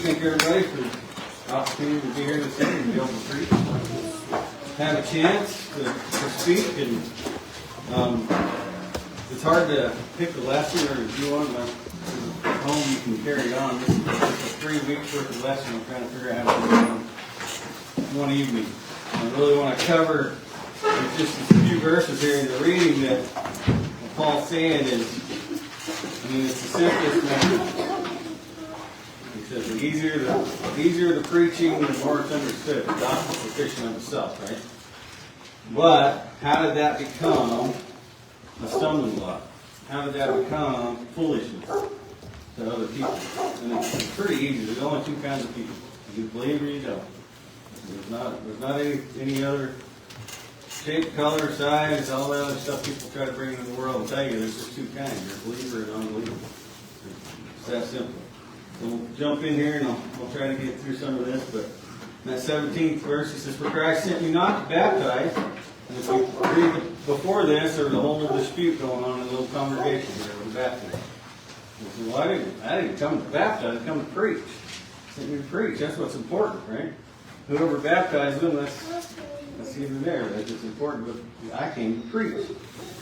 thank everybody for the opportunity to be here this evening and be able to preach. Have a chance to speak, and it's hard to pick a lesson or do one, but at home you can carry on. This is a 3 weeks worth of lesson. I'm trying to figure out how to do it one evening. I really want to cover just a few verses here in the reading that what Paul's saying is, it's the simplest message. He says the easier the preaching, the more it's understood. The gospel is sufficient of itself, right? But how did that become a stumbling block? How did that become foolishness to other people? And it's pretty easy. There's only two kinds of people. You believe or you don't. There's not any other shape, color, size, all the other stuff people try to bring into the world and tell you. There's just two kinds. You're a believer and unbeliever. It's that simple. So we'll jump in here and we'll try to get through some of this. But in that 17th verse, he says, "For Christ sent you not to baptize." And if you read before this, there was a whole little dispute going on in a little congregation here with baptism. He said, "Well, I didn't come to baptize, I come to preach." I said, "You preach, that's what's important, right? Whoever baptized them, that's even there. That's just important, but I came to preach."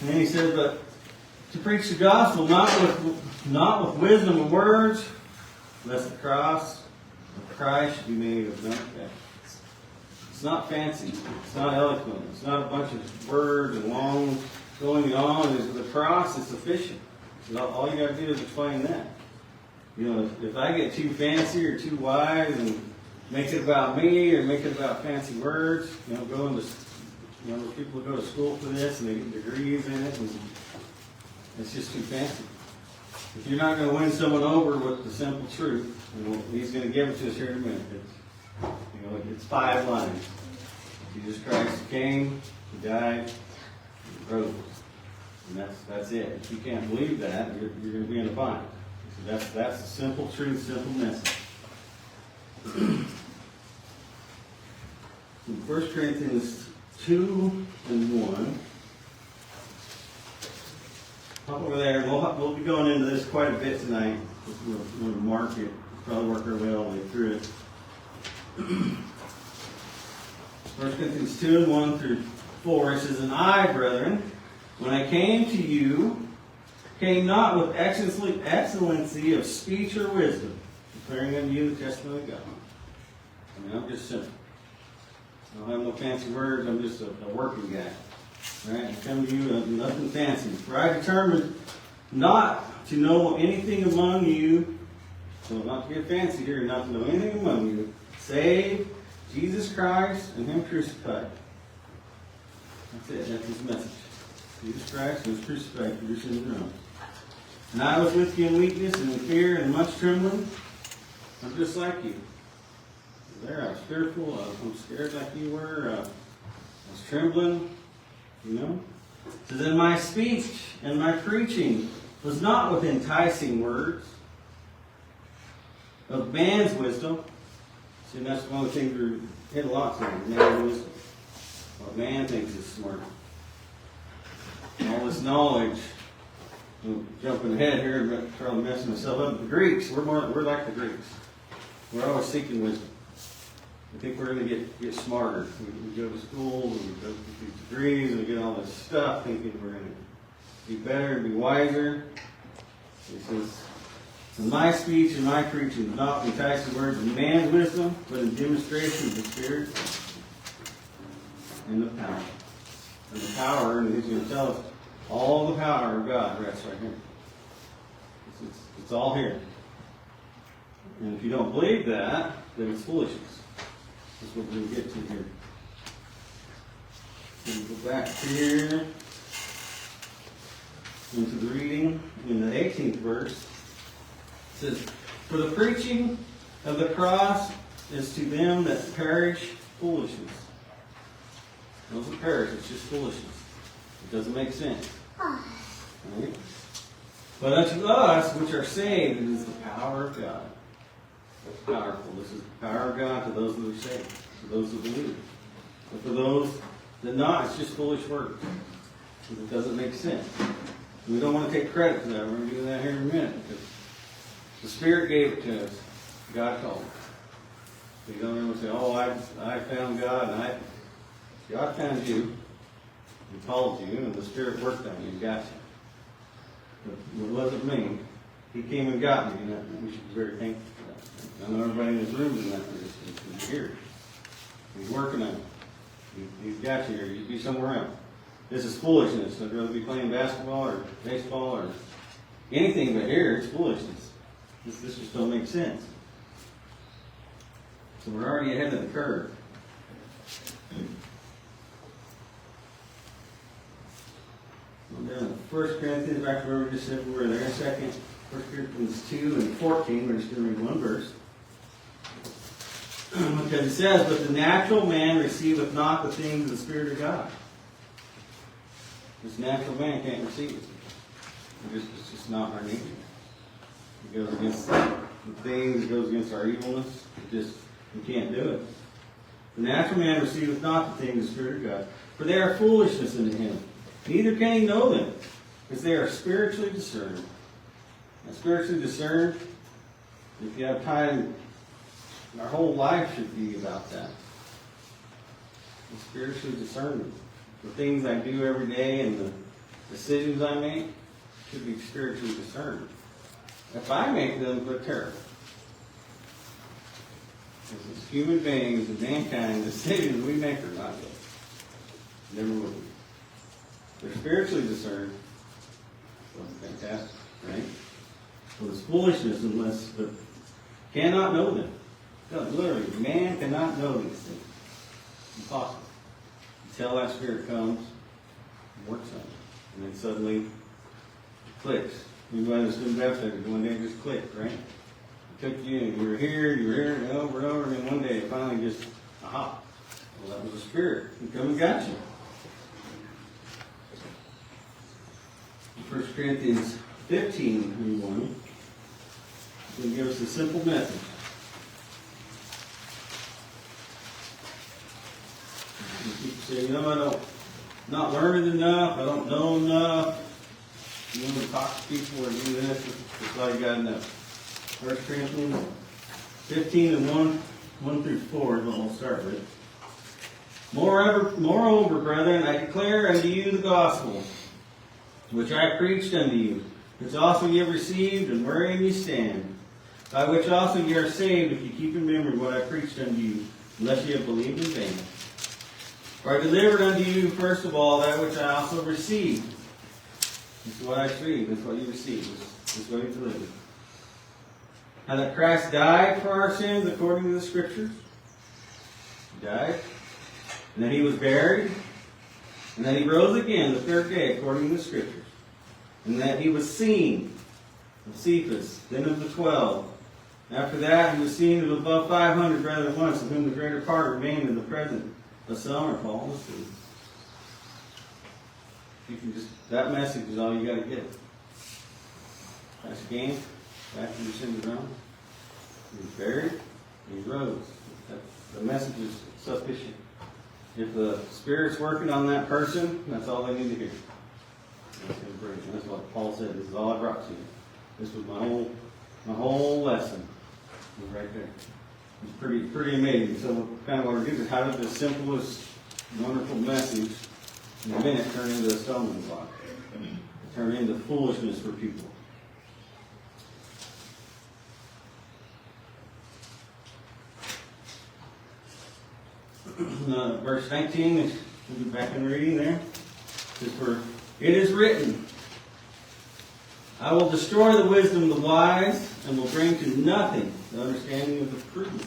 And then he said, "But to preach the gospel, not with wisdom of words, lest the cross of Christ should be made of no effect." It's not fancy. It's not eloquent. It's not a bunch of words and long going on. The cross is sufficient. All you got to do is explain that. If I get too fancy or too wise and make it about me or make it about fancy words, go into, people go to school for this and they get degrees in it, and it's just too fancy. If you're not going to win someone over with the simple truth, he's going to give it to us here in a minute. It's 5 lines. Jesus Christ came, He died, He rose. And that's it. If you can't believe that, you're going to be in a bind. So that's the simple truth, simple message. In 1 Corinthians 2 and 1. Hop over there. We'll be going into this quite a bit tonight. We'll mark it. Probably work our way all the way through it. 1 Corinthians 2 and 1 through 4. It says, "And I, brethren, when I came to you, came not with excellency of speech or wisdom, declaring unto you the testimony of God." I'm just simple. I don't have no fancy words. I'm just a working guy. Right? I come to you nothing fancy. "For I determined not to know anything among you," so not to get fancy here, "not to know anything among you, save Jesus Christ and Him crucified." That's it. That's His message. Jesus Christ and Him crucified for your sins and wrongs. "And I was with you in weakness and in fear and much trembling." I'm just like you. There, I was fearful. I'm scared like you were. I was trembling. So then my speech and my preaching was not with enticing words of man's wisdom. See, that's one of the things we hit a lot today, man's wisdom. What man thinks is smart. All this knowledge. I'm jumping ahead here, but probably messing myself up. The Greeks, we're like the Greeks. We're always seeking wisdom. I think we're going to get smarter. We go to school, we go get these degrees, and we get all this stuff, thinking we're going to be better and be wiser. He says, "So my speech and my preaching is not enticing words of man's wisdom, but in demonstration of the Spirit and the power." And the power, and he's going to tell us, all the power of God rests right here. It's all here. And if you don't believe that, then it's foolishness. That's what we're going to get to here. We'll go back here into the reading in the 18th verse. It says, "For the preaching of the cross is to them that perish foolishness." Those that perish, it's just foolishness. It doesn't make sense. Right? "But unto us which are saved, it is the power of God." It's powerful. This is the power of God to those that are saved, to those that believe. But for those that not, it's just foolish words. It doesn't make sense. And we don't want to take credit for that. We're going to do that here in a minute. Because the Spirit gave it to us. God called him. So you don't ever say, oh, I found God, and God found you, and called you, and the Spirit worked on you and got you. But it wasn't me. He came and got me, and we should be very thankful for that. I know everybody in this room is in that position. He's here. He's working on you. He's got you here. You'd be somewhere else. This is foolishness. I'd rather be playing basketball or baseball or anything but here. It's foolishness. This just don't make sense. So we're already ahead of the curve. We're down to 1 Corinthians, back to where we just said we were there a second. 1 Corinthians 2 and 14, we're just going to read one verse. Because it says, but the natural man receiveth not the things of the Spirit of God. This natural man can't receive it. It's just not our nature. It goes against the things, it goes against our evilness. We can't do it. The natural man receiveth not the things of the Spirit of God, for they are foolishness unto him. Neither can he know them, because they are spiritually discerned. And spiritually discerned, if you have time, our whole life should be about that. And spiritually discerned. The things I do every day and the decisions I make should be spiritually discerned. If I make them, they're terrible. Because as human beings and mankind, the decisions we make are not good. Never will be. They're spiritually discerned. That's fantastic, right? So it's foolishness unless, but cannot know them. No, literally, man cannot know these things. Impossible. Until that Spirit comes and works on it. And then suddenly it clicks. You went to student baptized, one day it just clicked, right? It took you, and you were here, and over and over, and then one day it finally just, aha. Well, that was the Spirit. He come and got you. 1 Corinthians 15, 1. It's going to give us a simple message. People say, I'm not learned enough, I don't know enough. You want to talk to people or do this, that's all you got to know. 1 Corinthians 15 and 1 through 4 is what we'll start with. Moreover, brethren, I declare unto you the gospel, which I preached unto you, which also ye have received, and wherein ye stand, by which also ye are saved, if ye keep in memory what I preached unto you, unless ye have believed in vain. For I delivered unto you, first of all, that which I also received. This is what I received. This is what you received. This is what you delivered. How that Christ died for our sins according to the Scriptures. He died. And then he was buried. And then he rose again the third day according to the Scriptures. And that he was seen of Cephas, then of the 12. After that he was seen of above 500 brethren at once, of whom the greater part remain in the present. But some are called to see. You can just, that message is all you got to get. Christ came, back to the sins around. He was buried, and he rose. The message is sufficient. If the Spirit's working on that person, that's all they need to hear. That's what Paul said. This is all I brought to you. This was my whole lesson. It was right there. It's pretty amazing. So kind of what we're doing is how did the simplest, wonderful message in a minute turn into a stumbling block? Turn into foolishness for people. Verse 19, we'll be back in reading there. It is written, I will destroy the wisdom of the wise, and will bring to nothing the understanding of the prudent.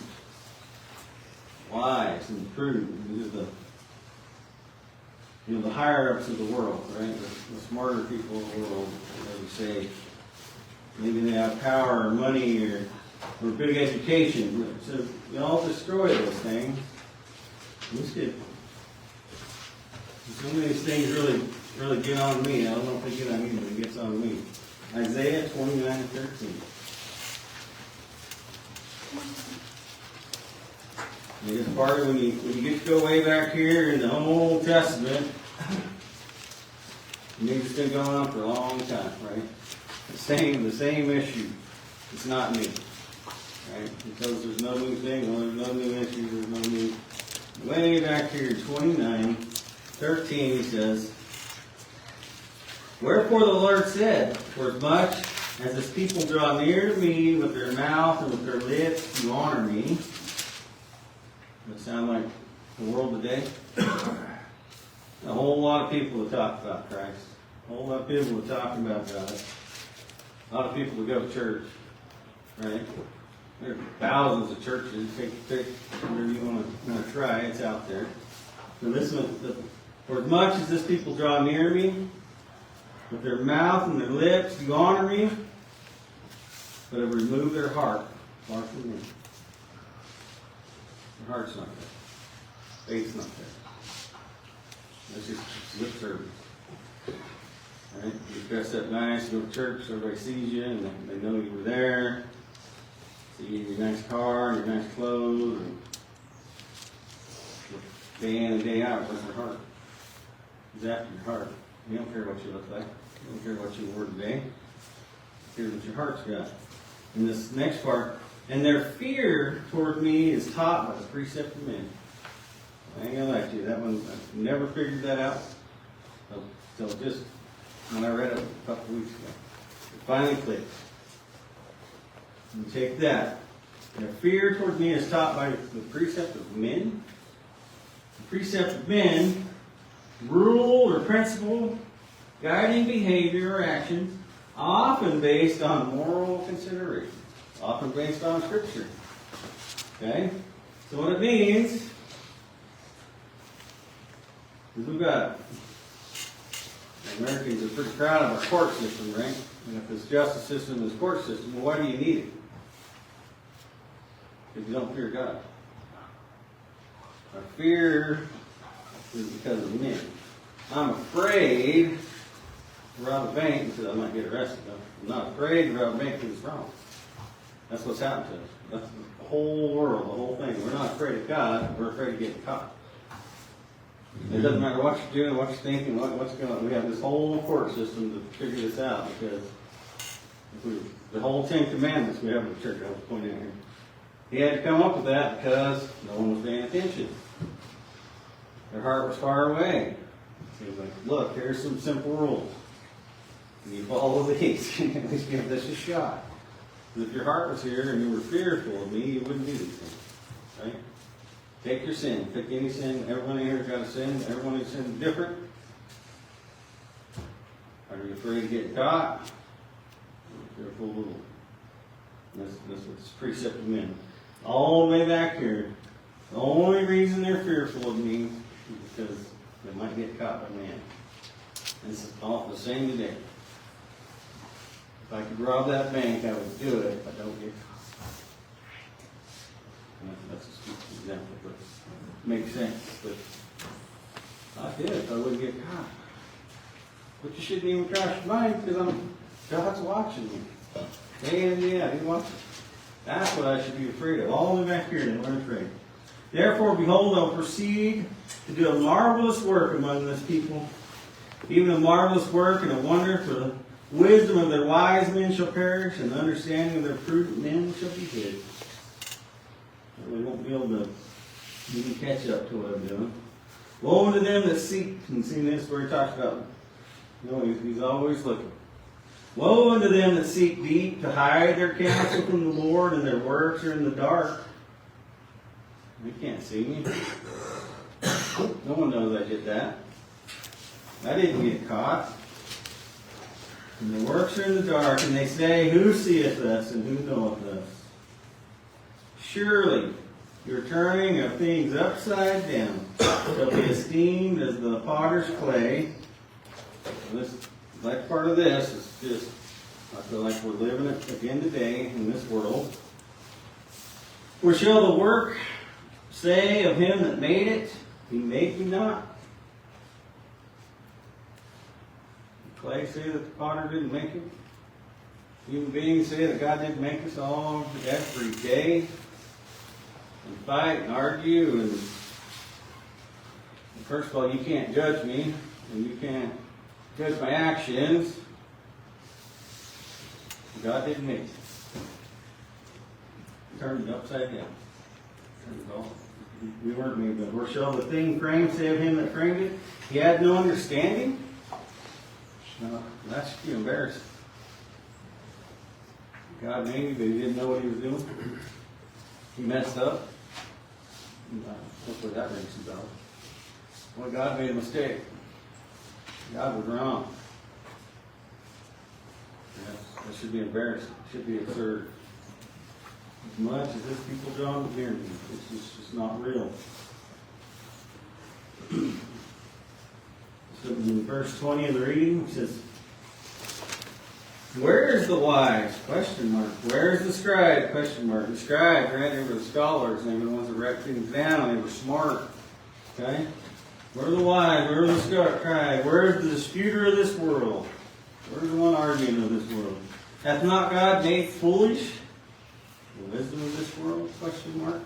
Wise and prudent. These are the higher-ups of the world, right? The smarter people of the world, as we say. Maybe they have power or money or big education. So we all destroy those things. Some of these things really get on me. I don't know if they get on you, but it gets on me. Isaiah 29:13. It's part of when you get to go way back here in the Old Testament, and it's been going on for a long time, right? The same issue. It's not new. Right? Because there's no new thing, there's no new issue, there's no new. Way back here in 29:13, he says, "Wherefore the Lord said, for as much as this people draw near to me with their mouth and with their lips to honor me." Does that sound like the world today? A whole lot of people that talk about Christ. A whole lot of people that talk about God. A lot of people that go to church. Right? There are thousands of churches. Take whatever you want to try. It's out there. So listen, for as much as this people draw near me, with their mouth and their lips to honor me, but have removed their heart far from me. Their heart's not there. Faith's not there. That's just lip service. Right? You dress up nice, you go to church, everybody sees you, and they know you were there. See you in your nice car, and your nice clothes, and day in and day out, what's your heart? Who's after your heart? You don't care what you look like. You don't care what you wore today. You care what your heart's got. And this next part, and their fear toward me is taught by the precept of men. I ain't gonna lie to you, that one, I never figured that out. So just when I read it a couple weeks ago, it finally clicked. You take that. Their fear toward me is taught by the precept of men. The precept of men, rule or principle, guiding behavior or actions, often based on moral considerations, often based on Scripture. Okay? So what it means is we've got, Americans are pretty proud of our court system, right? And if this justice system is court system, well, why do you need it? If you don't fear God. Our fear is because of men. I'm afraid to rob a bank because I might get arrested. I'm not afraid to rob a bank because it's wrong. That's what's happened to us. That's the whole world, the whole thing. We're not afraid of God, we're afraid of getting caught. It doesn't matter what you're doing, what you're thinking, what's going on. We have this whole court system to figure this out because the whole 10 Commandments we have in the church, I was pointing out here. He had to come up with that because no one was paying attention. Their heart was far away. So he's like, look, here's some simple rules. And you follow these. At least give this a shot. Because if your heart was here and you were fearful of me, you wouldn't do these things. Right? Take your sin. Pick any sin. Everyone in here has got a sin. Everyone has sinned different. Are you afraid of getting caught? Fearful of the Lord. That's what's precept of men. All the way back here, the only reason they're fearful of me is because they might get caught by man. And it's all the same today. If I could rob that bank, I would do it, but don't get caught. That's a stupid example, but it makes sense. But I did it, I wouldn't get caught. But you shouldn't even crash your mind because God's watching me. And yeah, He watches. That's what I should be afraid of. All the way back here, we're afraid. Therefore, behold, I'll proceed to do a marvelous work among this people. Even a marvelous work and a wonder, for the wisdom of their wise men shall perish, and the understanding of their prudent men shall be hid. We won't be able to even catch up to what I'm doing. Woe unto them that seek, and see this where he talks about, he's always looking. Woe unto them that seek deep to hide their counsel from the Lord, and their works are in the dark. You can't see me. No one knows I did that. I didn't get caught. And their works are in the dark, and they say, who seeth us, and who knoweth us? Surely your turning of things upside down shall be esteemed as the potter's clay. This next part of this is just, I feel like we're living it again today in this world. For shall the work say of him that made it, he made me not? The clay say that the potter didn't make it? Human beings say that God didn't make us all every day? And fight and argue, and first of all, you can't judge me, and you can't judge my actions. God didn't make it. turned it upside down. Turned it all. We weren't made, but we're shall the thing framed say of him that framed it. He had no understanding. No, that should be embarrassing. God made him, but he didn't know what he was doing. He messed up. Hopefully that rings some bells. Well, God made a mistake. God was wrong. That should be embarrassing. It should be absurd. As much as this people don't hear me, it's just not real. So in verse 20 of the reading, it says, "Where is the wise? Question mark. Where is the scribe? Question mark. The scribes, right? They were the scholars. They were the ones that wrote things down. They were smart. Okay? Where are the wise? Where are the scribes? Where is the disputer of this world? Where is the one arguing of this world? Hath not God made foolish the wisdom of this world? Question mark.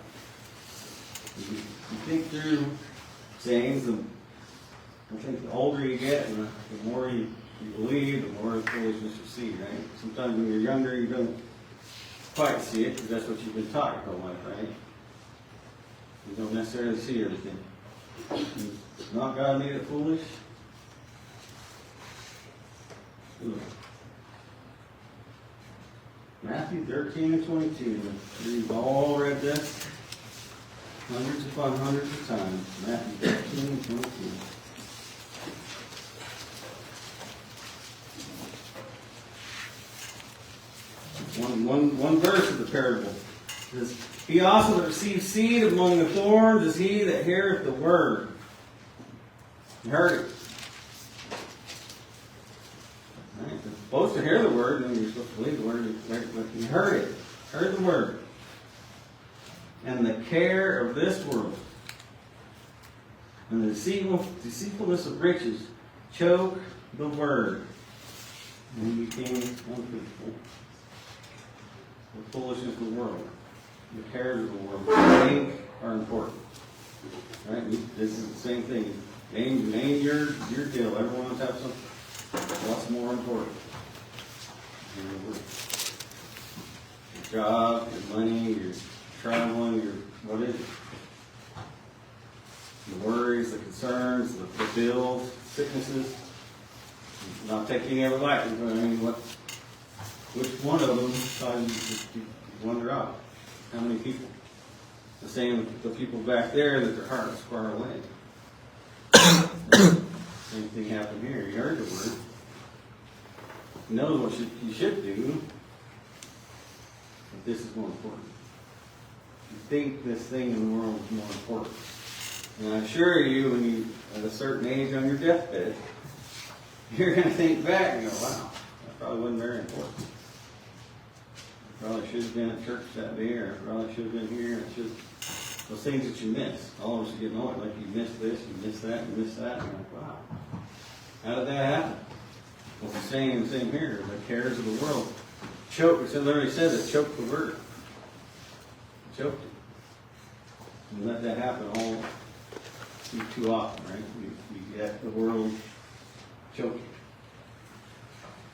You think through sayings, I think the older you get, and the more you believe, the more foolishness you see, right? Sometimes when you're younger, you don't quite see it, because that's what you've been taught your whole life, right? You don't necessarily see everything. Not God made it foolish? Ooh. Matthew 13 and 22. We've all read this hundreds upon hundreds of times. Matthew 13 and 22. One verse of the parable. It says, "He also that receives seed among the thorns is he that heareth the word." You heard it. Right? You're supposed to hear the word, and you're supposed to believe the word. But you heard it. Heard the word. And the care of this world and the deceitfulness of riches choke the word, and he became unfruitful. The foolishness of the world, the cares of the world, I think are important. Right? This is the same thing. Name your deal. Everyone else has something lots more important. Your job, your money, your traveling, your what is it? The worries, the concerns, the bills, sicknesses. Not taking every life, but I mean, which one of them causes you to wander out? How many people? The same with the people back there that their heart is far away. Same thing happened here. You heard the word. You know what you should do. But this is more important. You think this thing in the world is more important. And I assure you, when you at a certain age on your deathbed, you're going to think back and go, wow, that probably wasn't very important. I probably should have been at church that day, or I probably should have been here. Those things that you miss. All of us are getting old. Like you missed this, you missed that, you missed that. And you're like, wow, how did that happen? Well, the same here. The cares of the world choke. It literally says it choked the word. It choked it. And let that happen all too often, right? We get the world choking.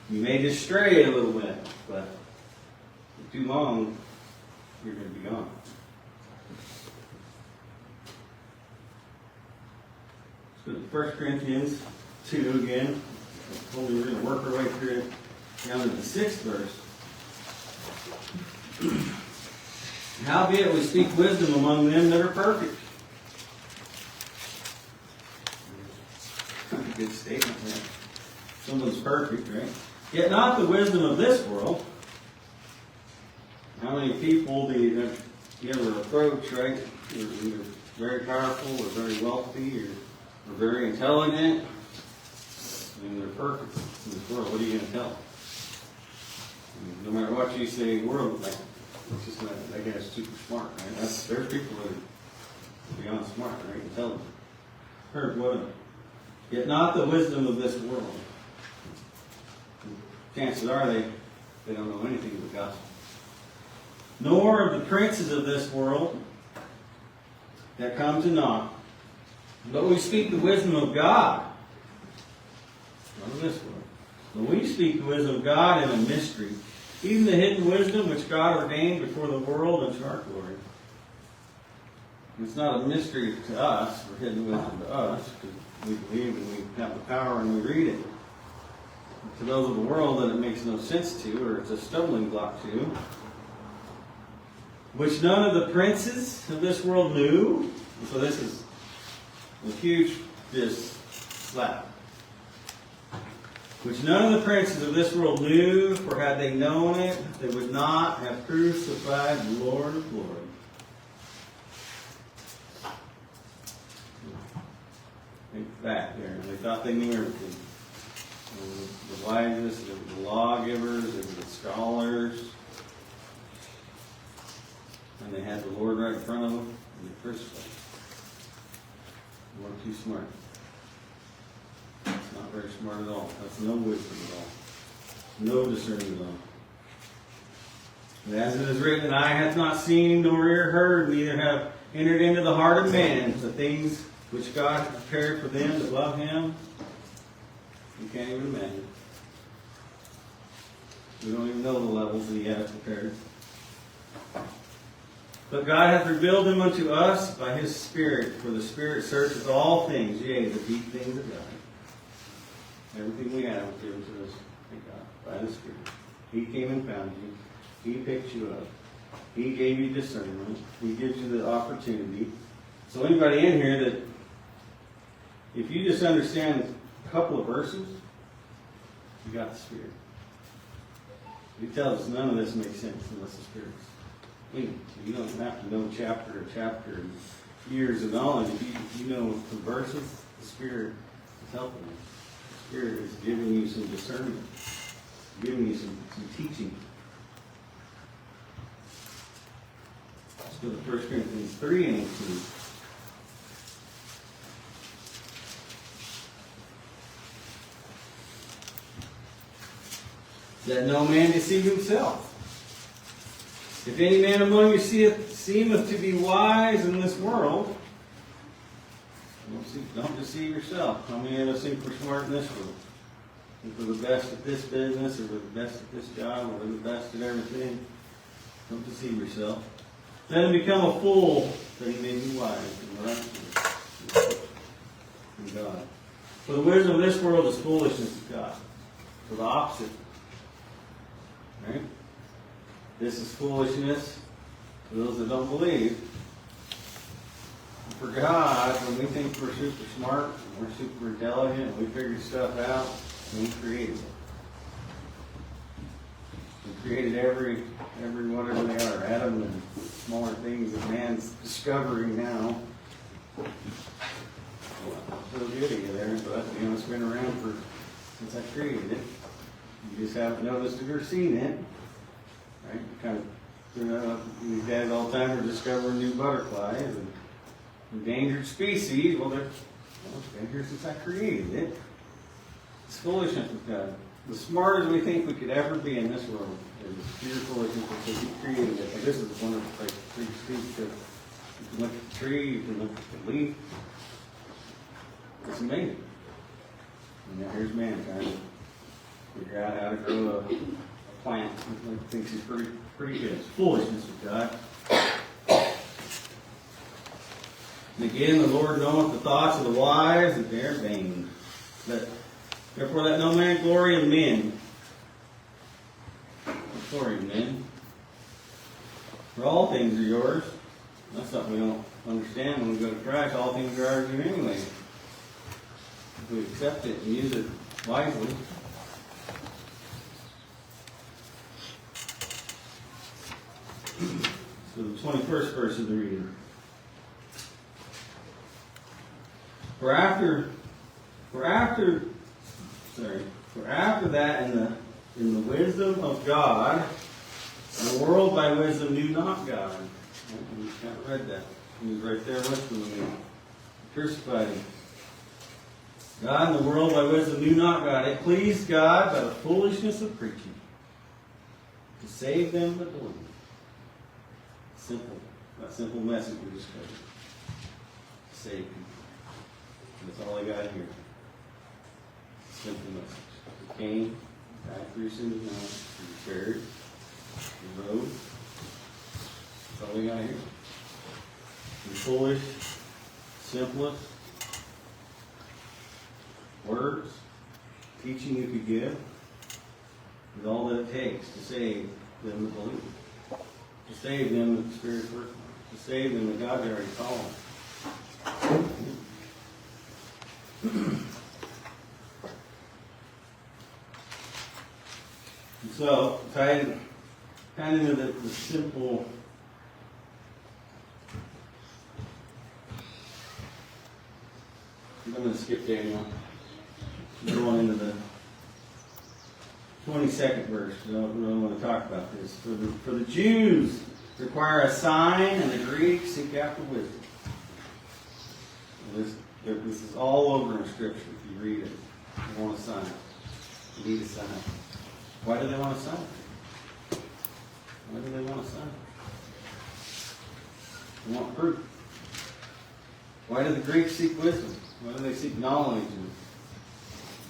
You may just stray a little bit, but for too long, you're going to be gone. So 1 Corinthians 2 again. Hopefully we're going to work our way through it down to the 6th verse. Howbeit we speak wisdom among them that are perfect. Good statement there. Someone's perfect, right? Yet not the wisdom of this world. How many people do you ever approach, right? You're very powerful, or very wealthy, or very intelligent, and they're perfect in this world. What are you going to tell them? I mean, no matter what you say, the world, like, it's just not, that guy's super smart, right? There's people that are beyond smart, right? Intelligent. Heard what? Yet not the wisdom of this world. Chances are they don't know anything of the gospel. Nor of the princes of this world that come to naught. But we speak the wisdom of God. Not of this world. But we speak the wisdom of God in a mystery, even the hidden wisdom which God ordained before the world unto our glory. It's not a mystery to us, or hidden wisdom to us, because we believe and we have the power and we read it. To those of the world that it makes no sense to, or it's a stumbling block to, which none of the princes of this world knew. And so this is a huge slap. Which none of the princes of this world knew, for had they known it, they would not have crucified the Lord of glory. Think back there. They thought they knew everything. The wisest, the lawgivers, the scholars. And they had the Lord right in front of them in the first place. They weren't too smart. That's not very smart at all. That's no wisdom at all. No discerning at all. And as it is written, eye hath not seen, nor ear heard, neither have entered into the heart of man the things which God hath prepared for them that love him. You can't even imagine. We don't even know the levels that he has prepared. But God hath revealed them unto us by his Spirit, for the Spirit searcheth all things, yea, the deep things of God. Everything we have is given to us by God, by the Spirit. He came and found you. He picked you up. He gave you discernment. He gives you the opportunity. So anybody in here that, if you just understand a couple of verses, you got the Spirit. He tells us none of this makes sense unless the Spirit's leading. So you don't have to know chapter to chapter and years of knowledge. If you know the verses, the Spirit is helping you. The Spirit is giving you some discernment, giving you some teaching. Let's go to 1 Corinthians 3 and 18. That no man deceive himself. If any man among you seemeth to be wise in this world, don't deceive yourself. How many of us think we're smart in this world? Think we're the best at this business, or we're the best at this job, or we're the best at everything? Don't deceive yourself. Let him become a fool, that he may be wise and righteous in God. For the wisdom of this world is foolishness to God. For the opposite. Right? This is foolishness to those that don't believe. For God, when we think we're super smart, we're super intelligent, we figure stuff out, we created it. We created every whatever they are, atom and smaller things that man's discovering now. Well, I feel good of you there, but it's been around since I created it. You just haven't noticed it or seen it. Right? Kind of, these guys all the time are discovering new butterflies and endangered species. Well, it's been here since I created it. It's foolishness with God. The smartest we think we could ever be in this world is pure foolishness because He created it. And this is one of the places where you speak to. You can look at the tree, you can look at the leaf. It's amazing. And now here's man trying to figure out how to grow a plant. He thinks he's pretty good. It's foolishness with God. And again, the Lord knoweth the thoughts of the wise, that they are vain. Therefore let no man glory in men. Glory in men. For all things are yours. That's something we don't understand when we go to Christ. All things are ours anyway. If we accept it and use it wisely. So the 21st verse of the reading. For after that in the wisdom of God, the world by wisdom knew not God. We just kind of read that. He was right there with them when they crucified Him. God and the world by wisdom knew not God. It pleased God by the foolishness of preaching to save them that believe. Simple. That simple message we just covered. Save people. That's all I got here. Simple message. He came, died for your sins now, He was buried, The road. That's all we got here. The foolish, simplest words, teaching you could give, is all that it takes to save them that believe. To save them that the Spirit's working on. To save them that God's already called. So, tied into the simple I'm going to skip Daniel. Go on into the 22nd verse. I don't really want to talk about this. For the Jews require a sign, and the Greeks seek after wisdom. This is all over in Scripture. If you read it, you want a sign. You need a sign. Why do they want a sign? Why do they want a sign? They want proof. Why do the Greeks seek wisdom? Why do they seek knowledge? And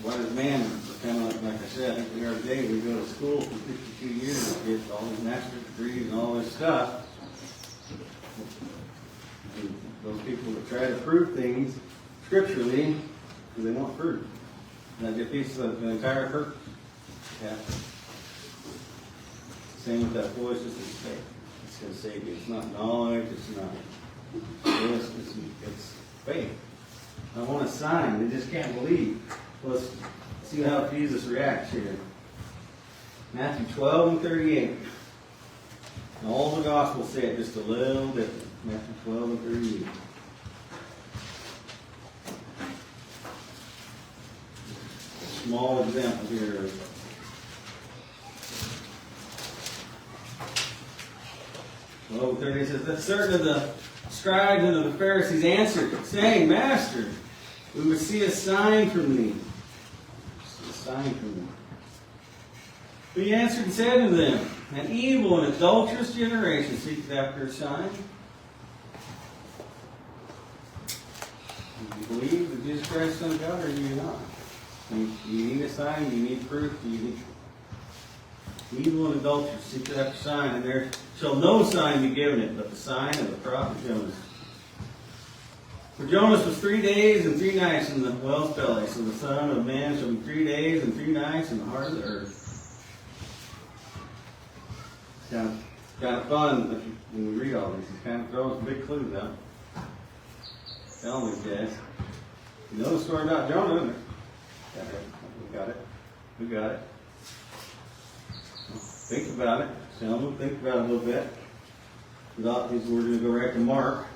why does man, kind of like I said, I think the other day, we go to school for 52 years and get all these master's degrees and all this stuff. And those people that try to prove things scripturally, they want proof. And that defeats the entire purpose. Yeah. Same with that foolishness of faith. It's going to save you. It's not knowledge. It's not. It's faith. I want a sign. They just can't believe. Let's see how Jesus reacts here. Matthew 12:38. And all the Gospels say it just a little different. Matthew 12:38. A small example here. Well, 30 says, that certain of the scribes and of the Pharisees answered, saying, Master, we would see a sign from thee. A sign from thee. But he answered and said to them, an evil and adulterous generation seeketh after a sign. Do you believe that Jesus Christ is the Son of God, or do you not? Do you need a sign? Do you need proof? Do you need... Evil and adulterous seeketh after a sign, and there shall no sign be given it, but the sign of the prophet Jonas. For Jonas was 3 days and 3 nights in the whale's belly, so the Son of Man shall be 3 days and 3 nights in the heart of the earth. It's kind of fun when we read all these. It kind of throws some big clues out. Tell these guys. You know the story about Jonah, isn't it? We got it. Think about it. Tell them, think about it a little bit. Without these, we're going to go right to Mark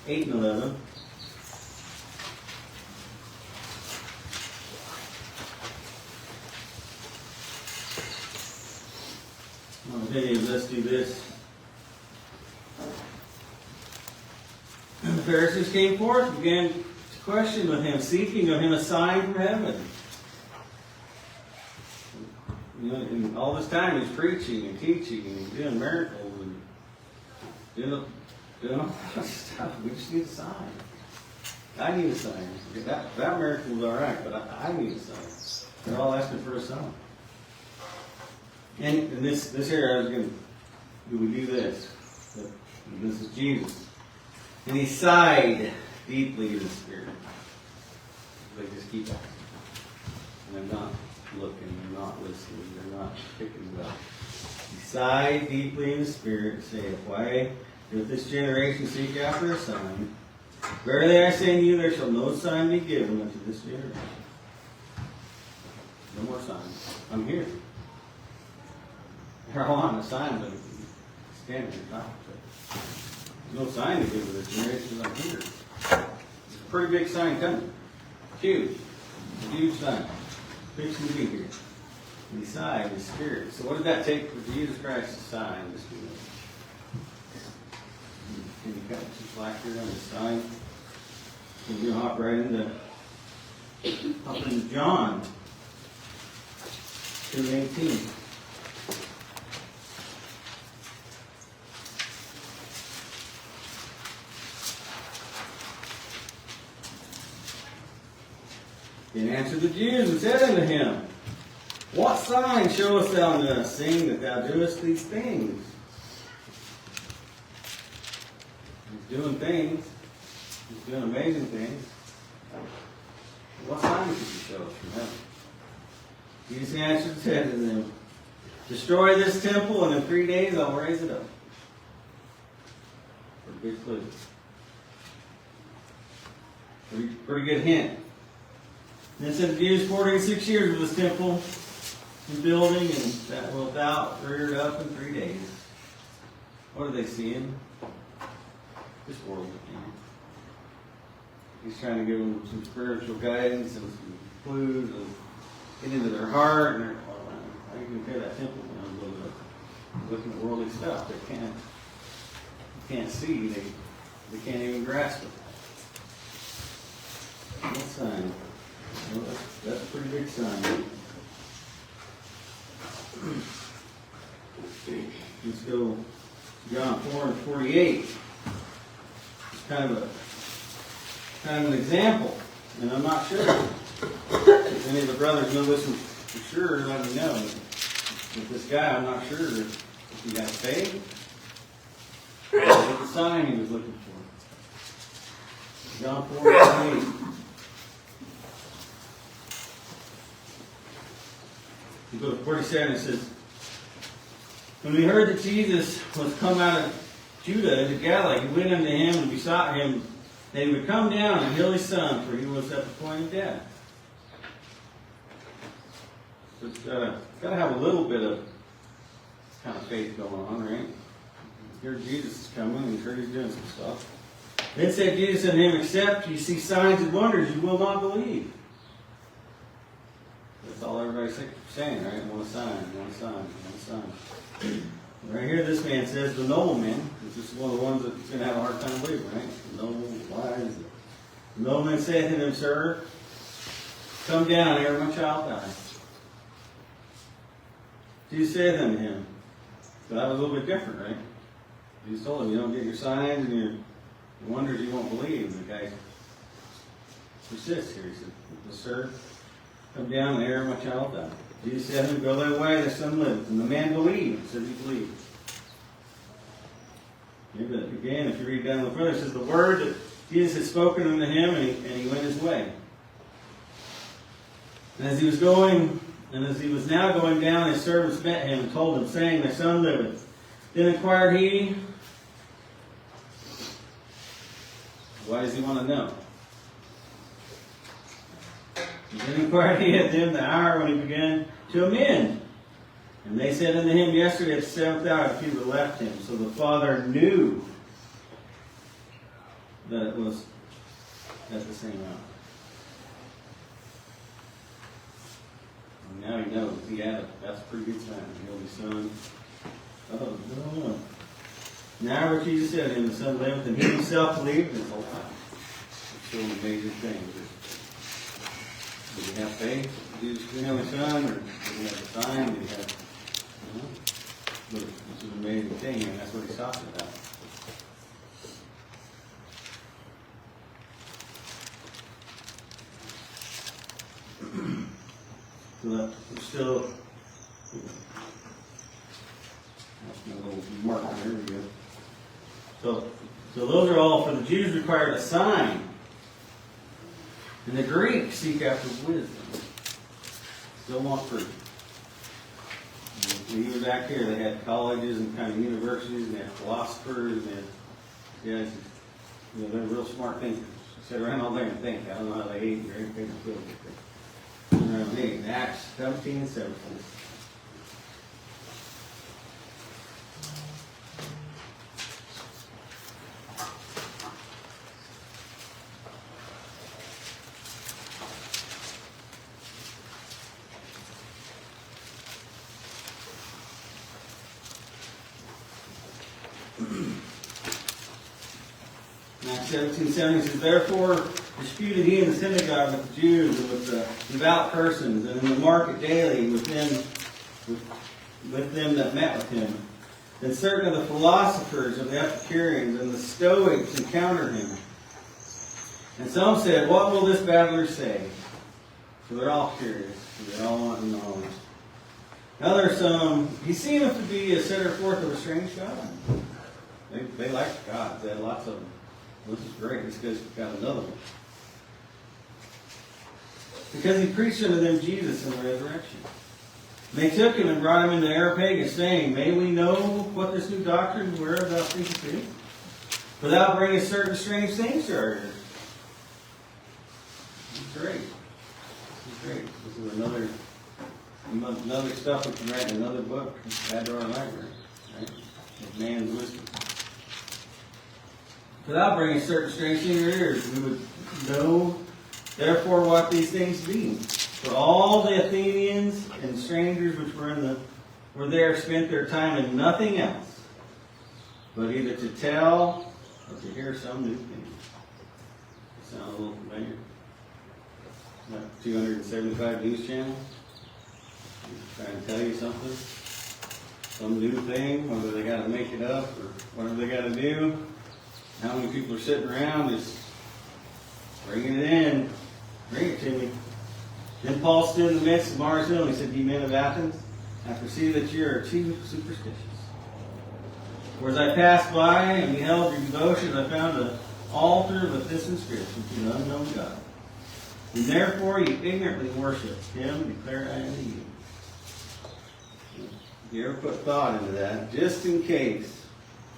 8 and 11. Okay, let's do this. And the Pharisees came forth and began to question with him, seeking of him a sign from heaven. You know, and all this time he's preaching and teaching and doing miracles and doing all that stuff. We just need a sign. I need a sign. That miracle was all right, but I need a sign. They're all asking for a sign. And in this area, I was going to, do we do this? This is Jesus. And he sighed deeply in the Spirit. They just keep asking. And they're not looking, they're not listening, they're not picking it up. He sighed deeply in the Spirit, saying, why doth this generation seek after a sign? Verily I say unto you, there shall no sign be given unto this generation. No more signs. I'm here. They're all on a sign, but standing at the top. There's no sign to give to this generation. I'm here. It's a pretty big sign coming. Huge. It's a huge sign. Fixing to be here. And he sighed in his Spirit. So what did that take for Jesus Christ to sign this week? Can you cut some slack here on the sign? We're going to hop right into John 2:18. Then answered the Jews and said unto him, what sign showest thou unto us, seeing that thou doest these things? He's doing things. He's doing amazing things. What sign could you show us from heaven? Jesus answered and said to them, destroy this temple, and in 3 days I'll raise it up. Pretty big clue. Pretty good hint. Then said the Jews, 46 years was this temple in building, and that wilt thou rear it up in 3 days. What are they seeing? This world again. He's trying to give them some spiritual guidance and some clues and get into their heart. And how you can tear that temple down a little bit. Looking at worldly stuff, they can't see. They can't even grasp it. What sign? Well, that's a pretty big sign. Let's go to John 4 and 48. It's kind of an example, and I'm not sure if any of the brothers know this one for sure. Let me know. With this guy, I'm not sure if he got faith or what the sign he was looking for. John 4 and 48. You go to 47, it says, when we heard that Jesus was come out of Judah into Galilee, he went unto him and besought him that he would come down and heal his son, for he was at the point of death. So it's got to have a little bit of kind of faith going on, right? Here Jesus is coming, and heard he's doing some stuff. Then said Jesus unto him, except you see signs and wonders, you will not believe. That's all everybody's saying, right? One sign, one sign, one sign. Right here, this man says, the nobleman, this is one of the ones that's going to have a hard time believing, right? The noble, why is it? The nobleman saith to him, sir, come down, ere my child die. Jesus saith unto him, so that was a little bit different, right? Jesus told him, you don't get your signs and your wonders, you won't believe. The guy persists here. He said, sir, come down, ere my child die. Jesus said to him, go thy way, thy son liveth. And the man believed, said he believed. Again, if you read down a little further, it says the word that Jesus had spoken unto him, and he went his way. And as he was now going down, his servants met him and told him, saying, thy son liveth. Then inquired he, why does he want to know? Then inquired he at them the hour when he began to amend. And they said unto him, yesterday at the 7th hour the fever left him. So the father knew that it was at the same hour. And now he knows. That's a pretty good sign. He healed his son. Oh. Now where Jesus said to him, the son liveth, and he himself believed his whole time. It's still an amazing thing. Did he have faith? Did he have a son? Or did he have a sign? Did he have... But it's an amazing thing, and that's what he's talking about. So we're still... That's my little marker. There we go. So those are all for the Jews required a sign. And the Greeks seek after wisdom. Still want proof. Even back here, they had colleges and kind of universities, and they had philosophers, and they had, they're real smart thinkers. They sit around all day and think. I don't know how they ate or anything. Around me, Acts 17 and 17. Acts 17:70 says, therefore disputed he in the synagogue with the Jews and with the devout persons, and in the market daily with them that met with him. Then certain of the philosophers of the Epicureans and the Stoics encountered him. And some said, what will this babbler say? So they're all curious. They all want knowledge. Now there's some, he seemeth to be a setter forth of a strange God. They like God. They had lots of them. This is great. This guy's got another one. Because he preached unto them Jesus in the resurrection. And they took him and brought him into Areopagus, saying, May we know what this new doctrine whereof thou thinkest is? For thou bringest certain strange things to our ears. This is great. This is great. This is another stuff we can write in another book, add to our library, right? Of man's wisdom. For thou bringest certain strange things to our ears. We would know, therefore, what these things mean. For all the Athenians and strangers which were there spent their time in nothing else, but either to tell or to hear some new thing. Sound a little familiar? Like 275 news channels? Trying to tell you something? Some new thing, whether they got to make it up or whatever they got to do. How many people are sitting around just bringing it in? Bring it to me. Then Paul stood in the midst of Mars Hill and he said, Ye men of Athens, I perceive that ye are too superstitious. For as I passed by and beheld your devotion, I found an altar with this inscription to the unknown God. And therefore ye ignorantly worship him, declare I unto you. If you ever put thought into that, just in case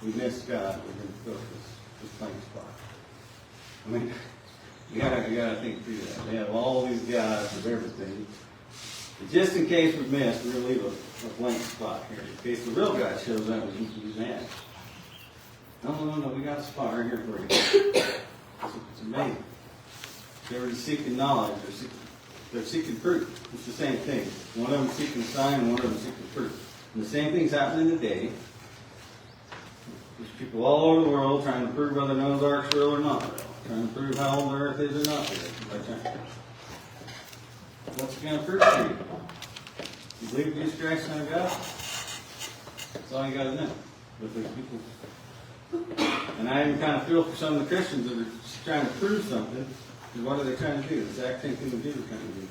we miss God, we're going to go this blank spot. I mean, you gotta think through that. They have all these gods of everything. And just in case we miss, we're going to leave a blank spot here. In case the real God shows up, we can use that. No, we got a spot right here for you. It's amazing. They were seeking knowledge, they're seeking proof. It's the same thing. One of them seeking sign, and one of them seeking proof. And the same thing's happening today. There's people all over the world trying to prove whether Noah's Ark's real or not real. Trying to prove how old the earth is or not real. What's it going to prove to you? You believe Jesus Christ is not God? That's all you got to know. But there's people, and I even kind of feel for some of the Christians that are trying to prove something. And what are they trying to do? The exact same thing the Jews are trying to do.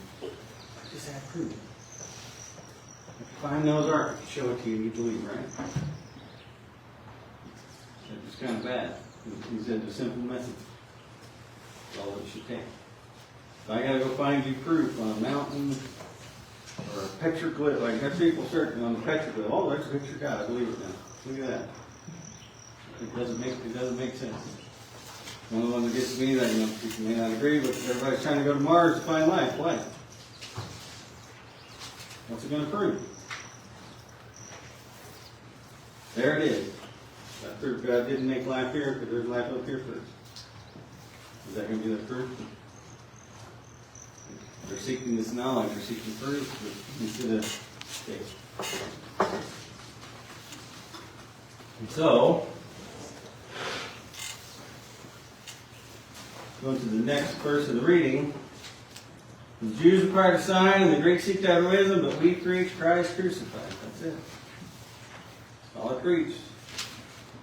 Just have proof. If you find Noah's Ark, show it to you, you believe, right? It's kind of bad. He said a simple message. That's all it should take. If I gotta go find you proof on a mountain or a petroglyph, like there's people searching on the petroglyph. Oh, there's a picture of God. I believe it now. Look at that. It doesn't make sense. One of the ones that gets me that, people may not agree, but everybody's trying to go to Mars to find life. Why? What's it going to prove? There it is. That proof God didn't make life here because there's life up here first. Is that going to be the proof? They're seeking this knowledge, they're seeking proof instead of faith. And so, going to the next verse of the reading. The Jews required a sign, and the Greeks seeked out wisdom, but we preach Christ crucified. That's it. That's all I preach.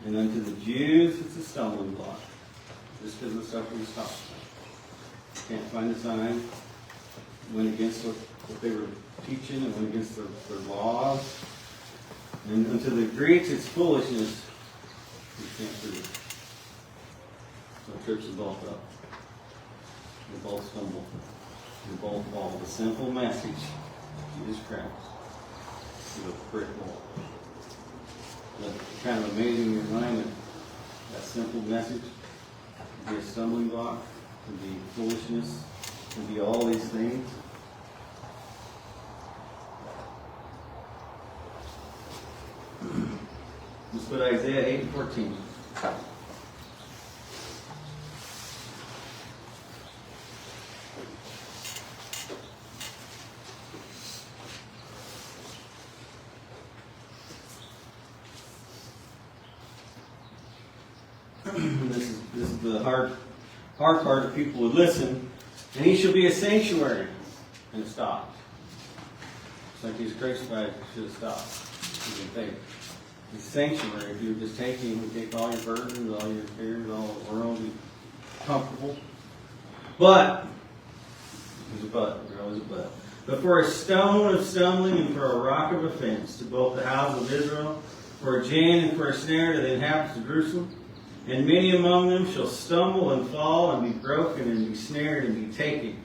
And unto the Jews, it's a stumbling block. Just because of the stuff we talked about. Can't find a sign. Went against what they were teaching, and went against their laws. And unto the Greeks, it's foolishness. You can't prove it. So it trips them both up. They both stumble. They both fall. The simple message, Jesus Christ, to a brick wall. It's kind of amazing in your mind that simple message can be a stumbling block, can be foolishness, can be all these things. Let's put Isaiah 8:14. This is the hard part that people would listen. And he shall be a sanctuary. And it stopped. It's like he's crucified, should have stopped. He's sanctuary. If you were just taking, you take all your burdens, all your cares, all the world, be comfortable. But, there's a but. There's always a but. but for a stone of stumbling and for a rock of offense to both the house of Israel, for a gin and for a snare to the inhabitants of Jerusalem. And many among them shall stumble and fall and be broken and be snared and be taken.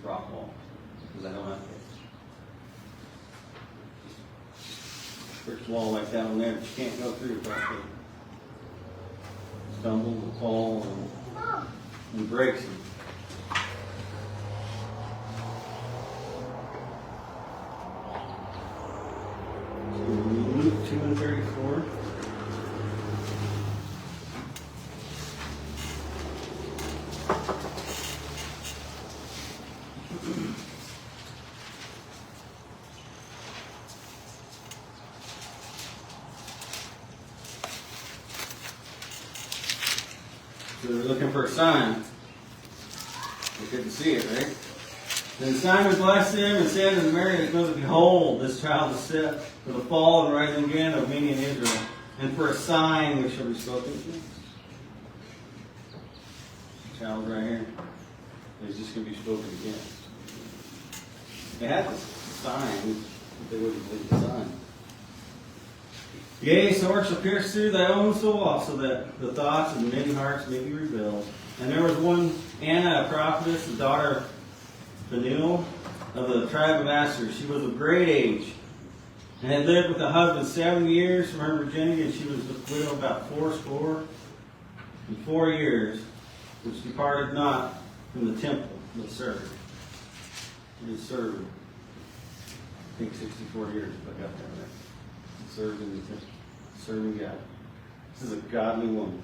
Rock wall, because I don't have to. Brick wall like that one there, but you can't go through it. Stumble and fall and breaks it. Luke 2 and 34. So they're looking for a sign. They couldn't see it, right? Then Simon blessed him and said unto Mary his mother, Behold, this child is set for the fall and rising again of many in Israel, and for a sign which shall be spoken to him. The child right here is just going to be spoken again. They had this sign, but they wouldn't believe the sign. Yea, sword shall pierce through thy own soul also, that the thoughts of many hearts may be revealed. And there was one Anna, a prophetess, the daughter of Phanuel of the tribe of Asher. She was of great age, and had lived with a husband 7 years from her virginity, and she was a widow about 84 years, which departed not from the temple, but served. She served, I think 64 years, if I got that right. Served in the temple, serving God. This is a godly woman.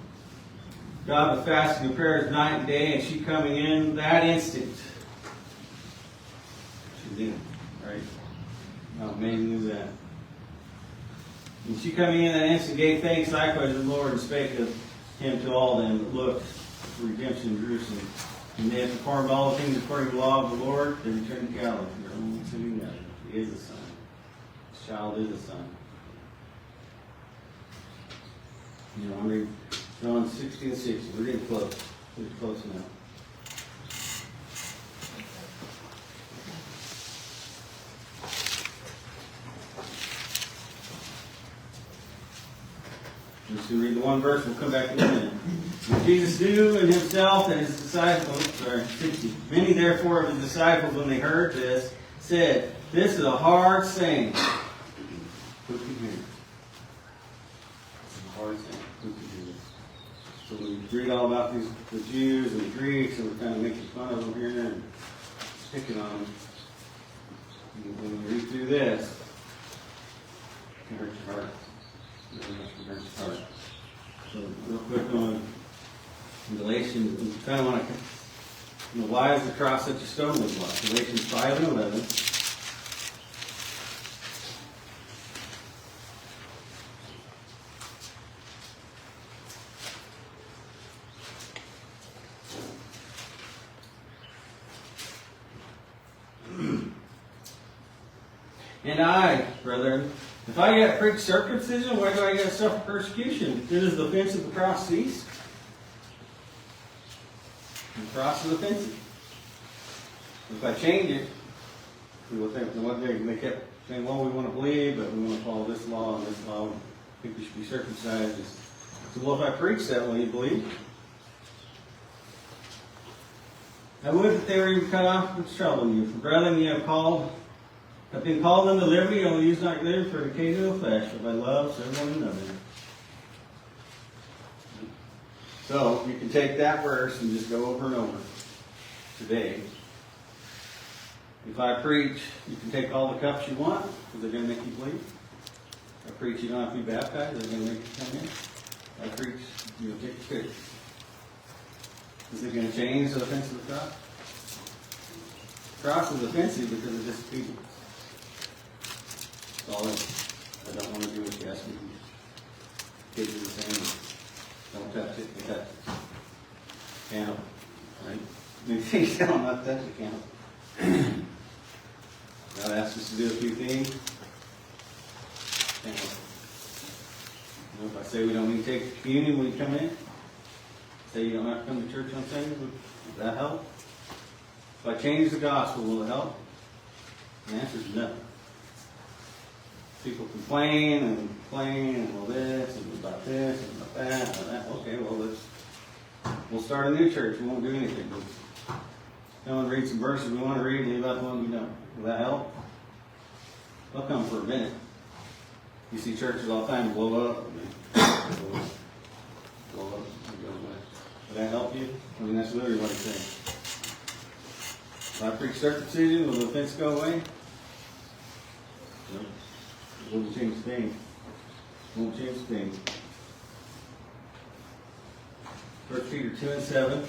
God was fasting and prayers night and day, and she coming in that instant. She did, right? How amazing is that? And she coming in that instant gave thanks likewise to the Lord, and spake of him to all them that looked for redemption in Jerusalem. And they had performed all the things according to the law of the Lord. They returned to Galilee, their own city Nazareth. He is a son. This child is a son. You know, I'm reading John 60 and 60. We're getting close. We're close now. I'm just going to read the one verse. We'll come back in a minute. And Jesus knew in himself that his disciples, 60. Many therefore of his disciples, when they heard this, said, This is a hard saying. Who can hear? It's a hard saying. Who can hear this? So we read all about the Jews and the Greeks, and we're kind of making fun of them here and picking on them. And when you read through this, it can hurt your heart. Really much can hurt your heart. So real quick on Galatians, we kind of want to, why is the cross such a stumbling block? Galatians 5 and 11. And I, brethren, if I get preached circumcision, why do I get suffer persecution? Then is the offense of the cross ceased? The cross is offensive. If I change it, people think, they kept saying, well, we want to believe, but we want to follow this law and this law. I think we should be circumcised. So, well, if I preach that, will you believe? I would that they were even cut off from troubling you. For brethren, you have been called unto liberty, only use not liberty for the occasion of the flesh, but by love serve one another. So you can take that verse and just go over and over today. If I preach, you can take all the cups you want, because they're going to make you bleed. If I preach, you don't have to be baptized, they're going to make you come in. If I preach, you'll take the fish. Is it going to change the offense of the cross? The cross is offensive because of disobedience. That's all I don't want to do what you ask me to do. Kids are the same. Don't touch it. You touch it. Can't help it. Right? Maybe you tell them not to touch it. Can't help it. God asks us to do a few things. Can't help it. If I say we don't need to take communion when you come in, say you don't have to come to church on Sundays, would that help? If I change the gospel, will it help? The answer is no. People complain and all this and about this and about that and that. Okay, well, we'll start a new church. We won't do anything. No one read some verses we want to read and leave out the one we don't. Will that help? They'll come for a minute. You see churches all the time blow up. Blow up. Will that help you? I mean, that's literally what he's saying. If I preach circumcision, will the offense go away? No. It won't change a thing. It won't change a thing. 1 Peter 2:7.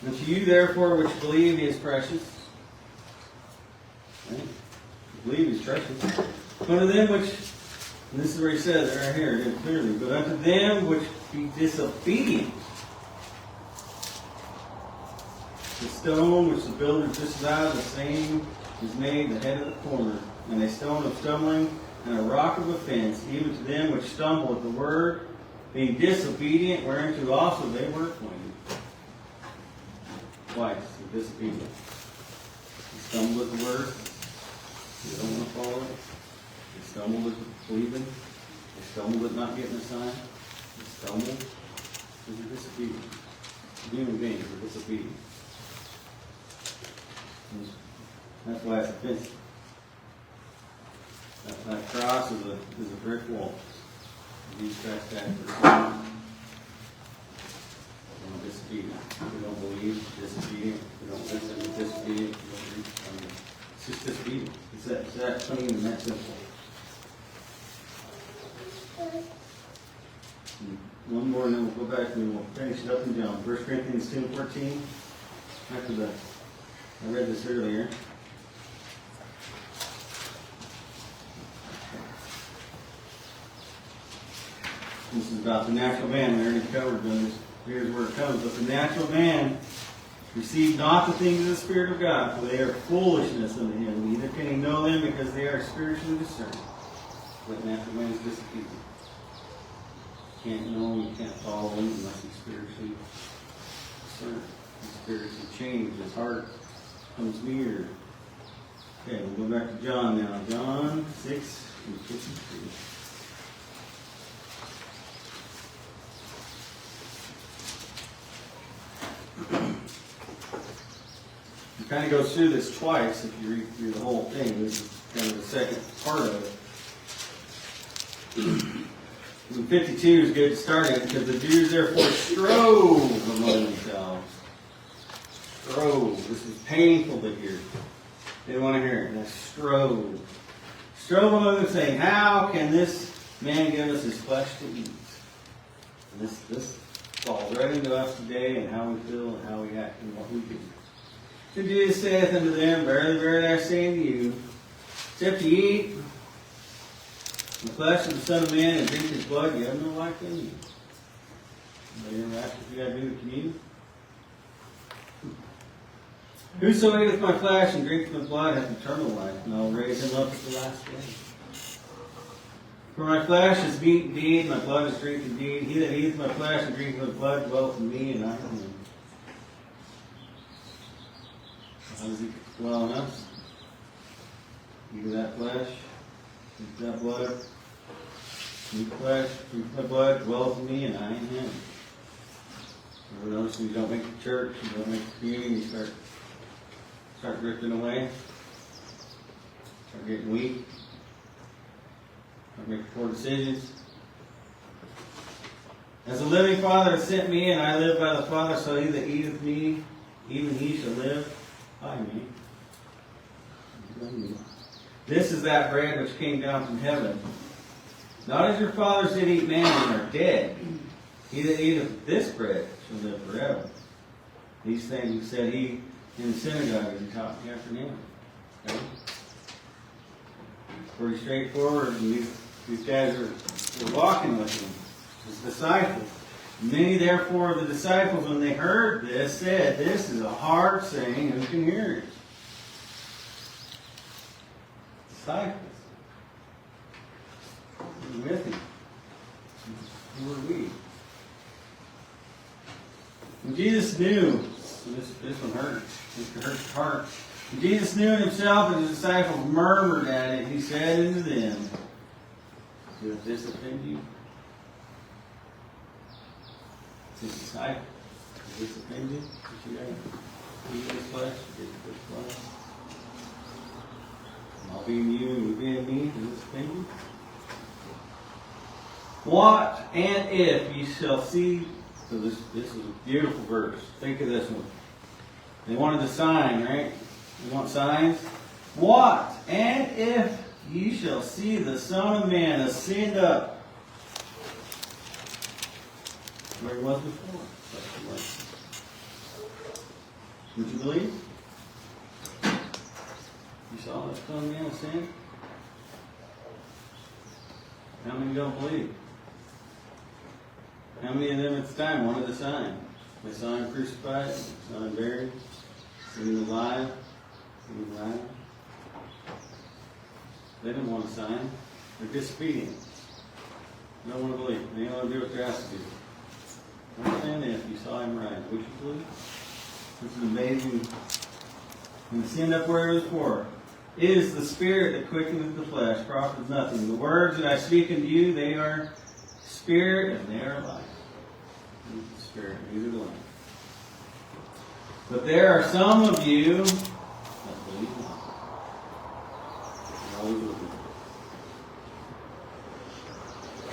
And to you, therefore, which believe he is precious. Right? Believe he's precious. Unto them which, and this is where he says it right here, clearly, but unto them which be disobedient, the stone which the builder disallowed, the same is made the head of the corner, and a stone of stumbling and a rock of offense, even to them which stumble at the word, being disobedient, whereunto also they were appointed. Twice, they're disobedient. They stumble at the word. They don't want to follow it. They stumble at believing. They stumble at not getting a sign. They stumble because they're disobedient. Human beings are disobedient. That's why it's offensive. That cross is a brick wall. Jesus Christ died for us. We're disobedient. We don't believe, disobedient. We don't listen, disobedient. We don't read. It's just disobedient. It's that clean and that simple. One more and then we'll go back and we'll finish it up in John. 1 Corinthians 10:14. I read this earlier. This is about the natural man. We already covered this. Here's where it comes. But the natural man receive not the things of the Spirit of God, for they are foolishness unto him. Neither can he know them because they are spiritually discerned. But natural man is disobedient. You can't know him, you can't follow him unless he's spiritually discerned. He's spiritually changed. His heart comes near. Okay, we'll go back to John now. John 6:53. It kind of goes through this twice if you read through the whole thing. This is kind of the second part of it. And 52 is good to start it because the Jews therefore strove among themselves. Strove. This is painful to hear. They don't want to hear it. That's strove. Strove among them saying, how can this man give us his flesh to eat? And this falls right into us today and how we feel and how we act and what we do. And Jesus saith unto them, verily, verily, I say unto you, except ye eat the flesh of the Son of Man and drink his blood, you have no life in you. Anybody ever ask if you got to do the communion? Whoso eateth my flesh and drinketh my blood hath eternal life, and I will raise him up at the last day. For my flesh is meat indeed, my blood is drink indeed. He that eateth my flesh and drinketh my blood dwelleth in me, and I in him. How does he dwell in us? Eat that flesh, drink that blood. Eat flesh, drink my blood, dwelleth in me, and I in him. Ever notice when you don't make the church, you don't make the community, you start drifting away, start getting weak, start making poor decisions. As the living Father has sent me, and I live by the Father, so he that eateth me, even he shall live by me. This is that bread which came down from heaven. Not as your fathers did eat manna and are dead. He that eateth this bread shall live forever. These things he said he in the synagogue as he taught the afternoon. Okay? Pretty straightforward. And these guys were walking with him, his disciples. Many therefore of the disciples, when they heard this, said, this is a hard saying, who can hear it? disciples. We're with him. Who are we? When Jesus knew, so this one hurts. This hurts the heart. When Jesus knew in himself and his disciples murmured at it, he said unto them, doth this offend you? It's his disciple. Does this offend you? That you eat his flesh? You get his flesh? And I'll be in you and you be in me. Does this offend you? What and if ye shall see, so this is a beautiful verse. Think of this one. They wanted a sign, right? They want signs. What and if ye shall see the Son of Man ascend up where he was before? Would you believe? You saw the Son of Man ascend? How many don't believe? How many of them at the time wanted a sign? They saw him crucified, they saw him buried, seen him alive, seen him alive. They didn't want a sign. They're disobedient. They don't want to believe. They don't want to do what they're asked to do. Understand that if you saw him rise, would you believe? This is amazing. And ascend up where he was before. It is the Spirit that quickeneth the flesh, profiteth nothing. The words that I speak unto you, they are Spirit and they are life. The Spirit, these are the life. But there are some of you that believe not. They're always looking.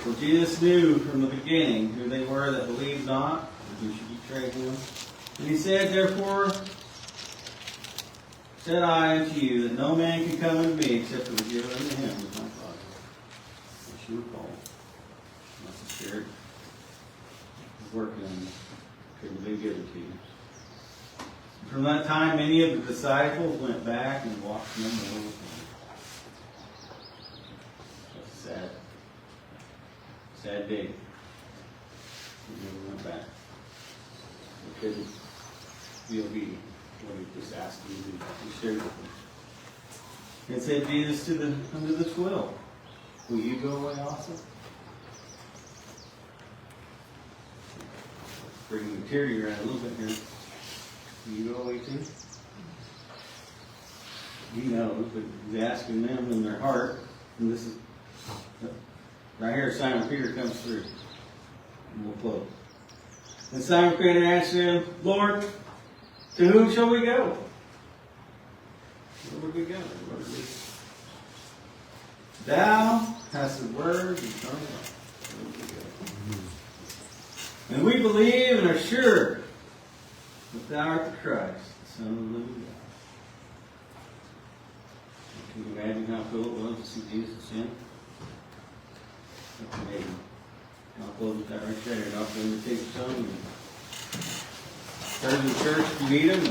So Jesus knew from the beginning who they were that believed not, and who should betray him. And he said, therefore, said I unto you, that no man can come unto me except it was given unto him of my Father. Which you were called. Unless the Spirit is working on you, it couldn't be given to you. And from that time, many of the disciples went back and walked no more with him. That's sad day. They never went back. They couldn't be obedient to what he just asked them to do. He shared with them. And said Jesus unto the 12, will you go away also? Bringing the tear around a little bit here. Will you go away too? He knows, but he's asking them in their heart. And this is right here. Simon Peter comes through, and we'll close. And Simon Peter answered him, Lord, to whom shall we go? Where would we go? Thou hast the word of eternal life. And we believe and are sure that thou art the Christ, the Son of the living God. Can you imagine how cool it was to see Jesus ascend? That's amazing. I'll close with that right there. And I'll go to take some. Turn to the church if you need them.